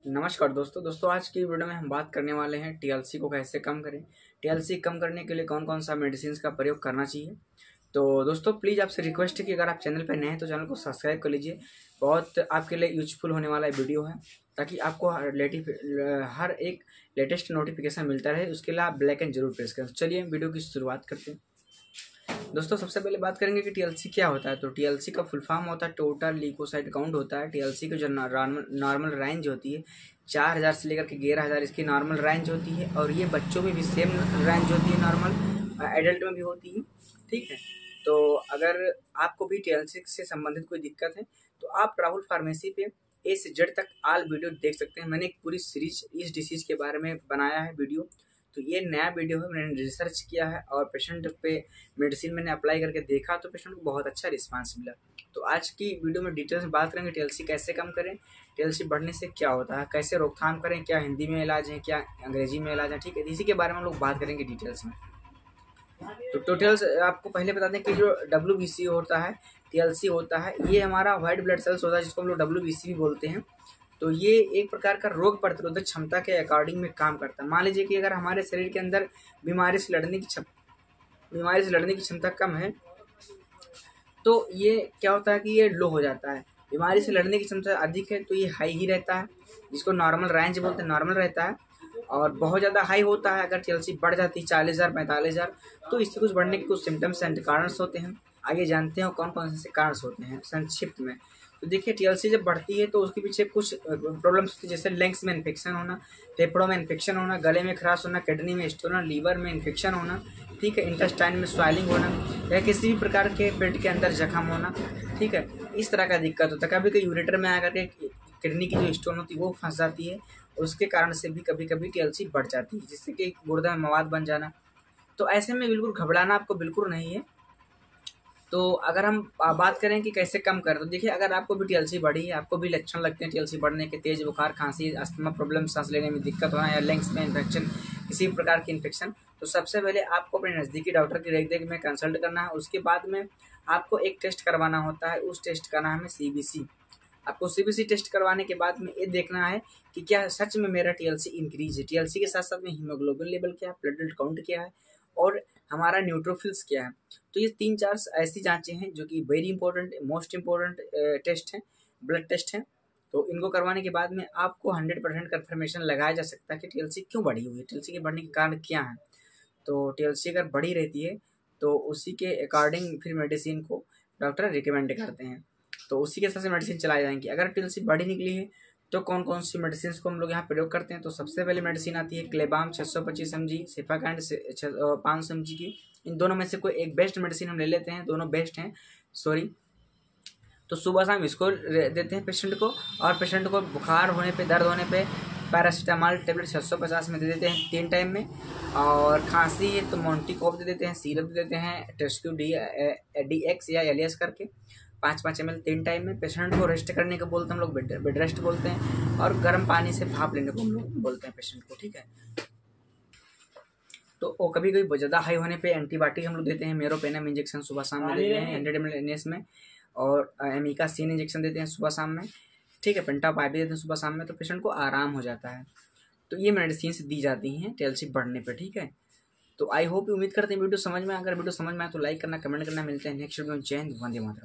नमस्कार दोस्तों आज की वीडियो में हम बात करने वाले हैं टीएलसी को कैसे कम करें। टीएलसी कम करने के लिए कौन कौन सा मेडिसिन का प्रयोग करना चाहिए। तो दोस्तों प्लीज़ आपसे रिक्वेस्ट है कि अगर आप चैनल पर नए हैं तो चैनल को सब्सक्राइब कर लीजिए। बहुत आपके लिए यूजफुल होने वाला वीडियो है ताकि आपको हर एक लेटेस्ट नोटिफिकेशन मिलता रहे। उसके लिए आप बेल आइकन जरूर प्रेस करें। चलिए वीडियो की शुरुआत करते हैं। दोस्तों सबसे पहले बात करेंगे कि टीएलसी क्या होता है। तो टीएलसी का फुल फॉर्म होता है टोटल ल्यूकोसाइट काउंट होता है। टीएलसी की जो नॉर्मल रेंज होती है 4000 से लेकर के 11000 इसकी नॉर्मल रेंज होती है। और ये बच्चों में भी सेम रेंज होती है, नॉर्मल एडल्ट में भी होती है। ठीक है, तो अगर आपको भी टीएलसी से संबंधित कोई दिक्कत है तो आप राहुल फार्मेसी पे ए से जेड तक ऑल वीडियो देख सकते हैं। मैंने एक पूरी सीरीज इस डिसीज के बारे में बनाया है वीडियो। तो ये नया वीडियो है, मैंने रिसर्च किया है और पेशेंट पे मेडिसिन मैंने अप्लाई करके देखा तो पेशेंट को बहुत अच्छा रिस्पांस मिला। तो आज की वीडियो में डिटेल्स में बात करेंगे टीएलसी कैसे कम करें, टीएलसी बढ़ने से क्या होता है, कैसे रोकथाम करें, क्या हिंदी में इलाज है, क्या अंग्रेजी में इलाज है। ठीक है, इसी के बारे में हम लोग बात करेंगे डिटेल्स में। तो टोटल्स आपको पहले बता दें कि जो WBC होता है, टीएलसी होता है, ये हमारा व्हाइट ब्लड सेल्स होता है जिसको हम लोग WBC भी बोलते हैं। तो ये एक प्रकार का रोग प्रतिरोधक क्षमता के अकॉर्डिंग में काम करता है। मान लीजिए कि अगर हमारे शरीर के अंदर बीमारी से लड़ने की क्षमता कम है तो ये क्या होता है कि ये लो हो जाता है। बीमारी से लड़ने की क्षमता अधिक है तो ये हाई ही रहता है, जिसको नॉर्मल रेंज बोलते हैं, नॉर्मल रहता है। और बहुत ज़्यादा हाई होता है अगर टीएलसी बढ़ जाती है 40,000 45,000 तो इससे कुछ बढ़ने के कुछ सिम्टम्स एंड कारण होते हैं। आगे जानते हैं कौन कौन से कारण होते हैं संक्षिप्त में। तो देखिए टीएलसी जब बढ़ती है तो उसके पीछे कुछ प्रॉब्लम्स होती है, जैसे लंग्स में इन्फेक्शन होना, फेफड़ों में इन्फेक्शन होना, गले में खराश होना, किडनी में स्टोन होना, लीवर में इन्फेक्शन होना, ठीक है, इंटेस्टाइन में स्वेलिंग होना या किसी भी प्रकार के पेट के अंदर जख्म होना। ठीक है, इस तरह का दिक्कत होता है। कभी कभी यूरेटर में आकर के किडनी की जो स्टोन होती है वो फंस जाती है, उसके कारण से भी कभी कभी टीएलसी बढ़ जाती है, जिससे कि गुर्दा में मवाद बन जाना। तो ऐसे में बिल्कुल घबराना आपको बिल्कुल नहीं है। तो अगर हम बात करें कि कैसे कम करें, तो देखिए अगर आपको भी टीएलसी बढ़ी है, आपको भी लक्षण लगते हैं टीएलसी बढ़ने के, तेज बुखार, खांसी, अस्थमा प्रॉब्लम, सांस लेने में दिक्कत होना या लंग्स में इन्फेक्शन, किसी भी प्रकार की इन्फेक्शन, तो सबसे पहले आपको अपने नज़दीकी डॉक्टर की रेख में कंसल्ट करना है। उसके बाद में आपको एक टेस्ट करवाना होता है, उस टेस्ट का नाम है CBC। आपको CBC टेस्ट करवाने के बाद में ये देखना है कि क्या सच में मेरा टीएलसी इंक्रीज है। टीएलसी के साथ साथ में हीमोग्लोबिन लेवल क्या है, ब्लड काउंट क्या है और हमारा न्यूट्रोफिल्स क्या है। तो ये 3-4 ऐसी जांचें हैं जो कि very important, most important test हैं, ब्लड टेस्ट हैं। तो इनको करवाने के बाद में आपको 100% कन्फर्मेशन लगाया जा सकता है कि टीएलसी क्यों बढ़ी हुई है, टीएलसी के बढ़ने के कारण क्या है। तो टीएलसी अगर बढ़ी रहती है तो उसी के अकॉर्डिंग फिर मेडिसिन को डॉक्टर रिकमेंड करते हैं, तो उसी के हिसाब से मेडिसिन चलाई जाएंगी। अगर टीएलसी बढ़ी निकली है तो कौन कौन सी मेडिसिन को हम लोग यहाँ प्रयोग करते हैं। तो सबसे पहले मेडिसिन आती है क्लेबाम 625 mg, सेफाकैंड 500 mg की। इन दोनों में से कोई एक बेस्ट मेडिसिन हम ले लेते हैं, दोनों बेस्ट हैं सॉरी। तो सुबह शाम इसको देते हैं पेशेंट को, और पेशेंट को बुखार होने पे, दर्द होने पे पैरासीटामॉल टेबलेट 650 में दे देते हैं 3 टाइम में। और खांसी है तो मोंटीकोप दे देते हैं, सीरप दे देते हैं टेस्क्यू DX या LS करके 5-5 ml 3 टाइम में। पेशेंट को रेस्ट करने को बोलते हैं हम लोग, बेड रेस्ट बोलते हैं। और गर्म पानी से भाप लेने को हम लोग बोलते हैं पेशेंट को। ठीक है, तो कभी कभी ज़्यादा हाई होने पे एंटीबायोटिक हम लोग देते हैं, मेरोपेनम इंजेक्शन सुबह शाम में देते हैं 100 ml NS में, और एमिकासिन इंजेक्शन देते हैं सुबह शाम में। ठीक है, पेंटापाइप भी देते हैं सुबह शाम में, तो पेशेंट को आराम हो जाता है। तो ये मेडिसिन दी जाती हैं टीएलसी बढ़ने पे। ठीक है, तो आई होप, उम्मीद करते हैं वीडियो समझ में। अगर वीडियो समझ में आए तो लाइक करना, कमेंट करना। मिलते हैं नेक्स्ट वीडियो में। जय हिंद, वंदे मातरम।